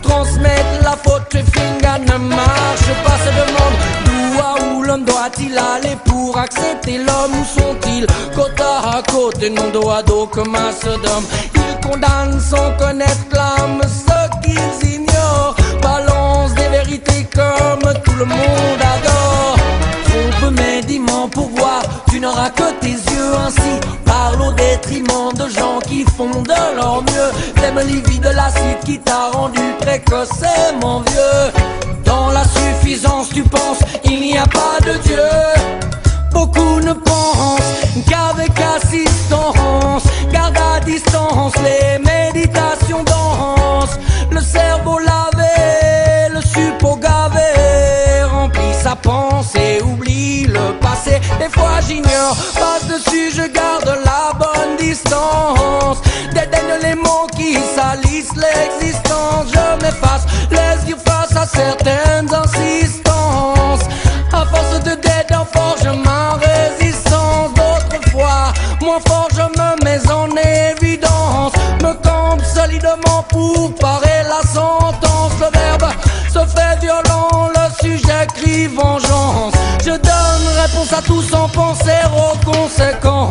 Transmettre la faute, finger ne marche pas. Se demande d'où à où l'homme doit-il aller pour accepter l'homme. Où sont-ils côte à côte et non dos à dos comme à Sodome. Ils condamnent sans connaître l'âme ce qu'ils ignorent. Balance des vérités comme tout le monde adore. Trompe mes diments pour voir, tu n'auras que tes yeux ainsi. Parle au détriment de gens qui font de leur mieux. T'aimes l'ivie de l'acide qui t'a rendu précoce et mon vieux. Dans la suffisance tu penses, il n'y a pas de Dieu. Beaucoup ne pensent qu'avec assistance. Garde à distance, les méditations dansent. Le cerveau lavé, le suppôt gavé, remplit sa pensée, oublie le passé. Des fois j'ignore, passe dessus, je garde la bonne distance. Dédaigne les mots qui salissent l'existence. Je m'efface, laisse dire face à certaines insistances. À force de dédain forge ma résistance. D'autres fois, moins fort je me mets en évidence. Me campe solidement pour parer la sentence. Le verbe se fait violent, le sujet crie vengeance. Je donne réponse à tout sans penser aux conséquences.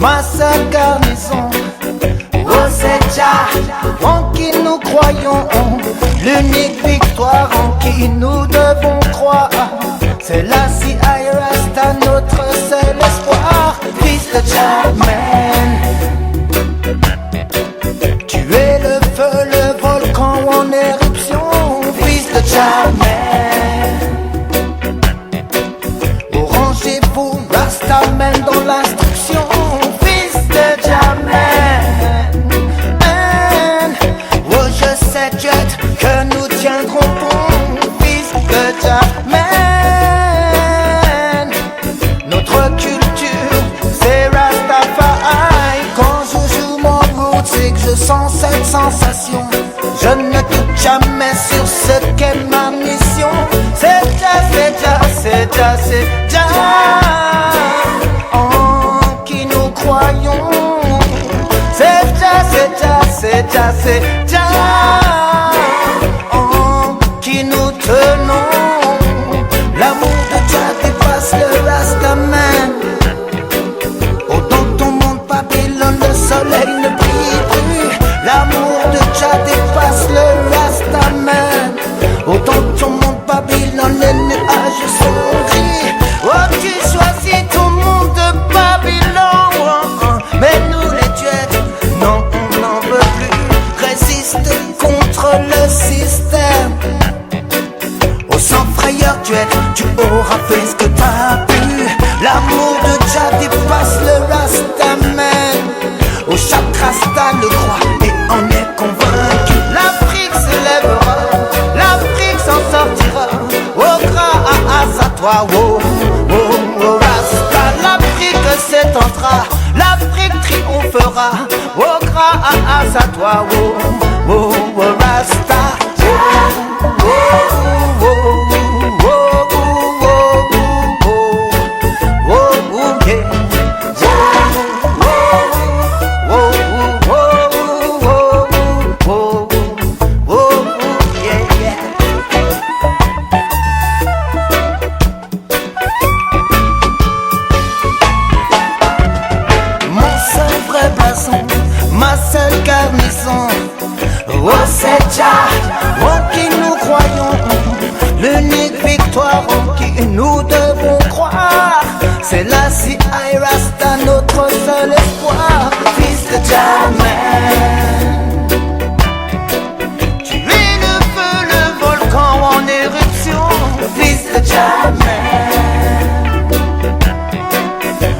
Ma seule garnison, Roseja, en qui nous croyons, l'unique victoire en qui nous devons croire. C'est la CIA Rasta, notre seul espoir. Fils de Jackman, tu es le feu, le volcan en éruption. Fils de Jackman, orangez-vous, Rastaman dans l'instruction. Que nous tiendrons bon, fils de Jackman. Notre culture, c'est Rastafari. Quand je joue mon route, c'est que je sens cette sensation. Je ne doute jamais sur ce qu'est ma mission. C'est Jah, c'est Jah, c'est Jah, c'est Jah, en qui nous croyons. C'est Jah, c'est Jah, c'est Jah, c'est Jah, nous tenons. L'amour de Jah dépasse le Rastaman. Oh, dans ton monde Babylone, le soleil ne brille plus. L'amour de Jah dépasse le Rastaman. Oh, dans ton monde Babylone, les nuages sont gris. Oh, tu choisis ton monde de Babylone. Mais nous les tueurs, non, on n'en veut plus. Résiste contre le système. Sans frayeur tu auras fait ce que t'as pu. L'amour de Jah dépasse le Rastaman. Au chaque Rasta le croit et en est convaincu. L'Afrique se lèvera, l'Afrique s'en sortira. Oh grâce à toi, oh, oh, oh Rasta. L'Afrique s'étendra, l'Afrique triomphera. Oh grâce à toi, oh, oh, oh Rasta. Oh, oh, oh, oh, oh, oh, oh, oh.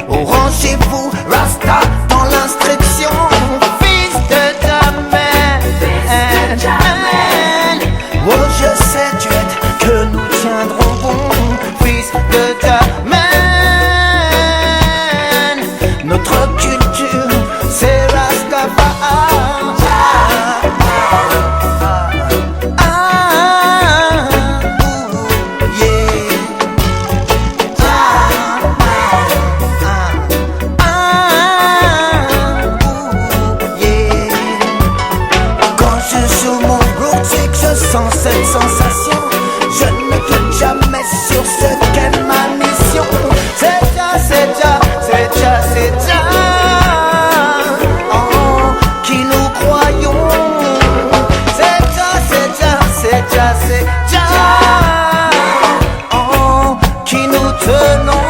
Oh, rangez-vous, Rasta, dans l'instruction. Fils de Damen. Oh, je sais, Dieu, que nous tiendrons bon. Fils de Damen. Notre culture, c'est Rastafari. Sans cette sensation, je ne doute jamais sur ce qu'est ma mission. C'est déjà, c'est déjà, c'est déjà, c'est déjà en qui nous croyons. C'est déjà, c'est déjà, c'est déjà, c'est déjà en qui nous tenons.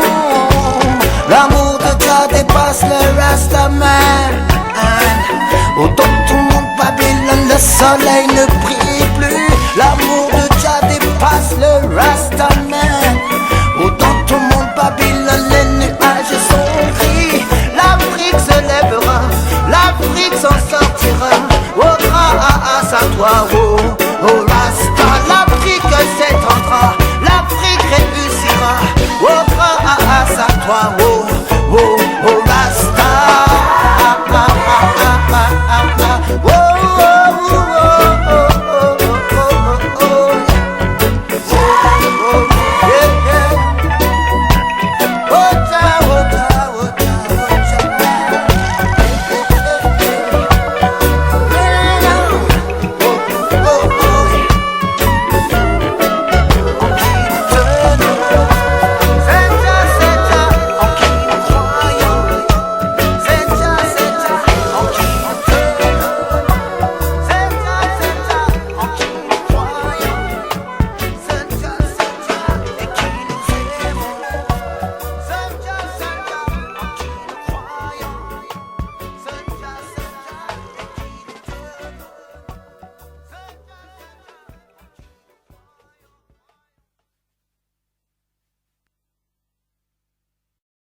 L'amour de Jah dépasse le Rastaman. Autant tout le monde Babylone, le soleil ne brille plus. L'amour de Jah dépasse le Rastaman. Autant tout le monde Babylone, les nuages sont gris. L'Afrique se lèvera, l'Afrique s'en sortira. Oh grâce à toi, oh, oh Rasta, l'Afrique s'étendra, l'Afrique réussira. Oh grâce à toi, oh.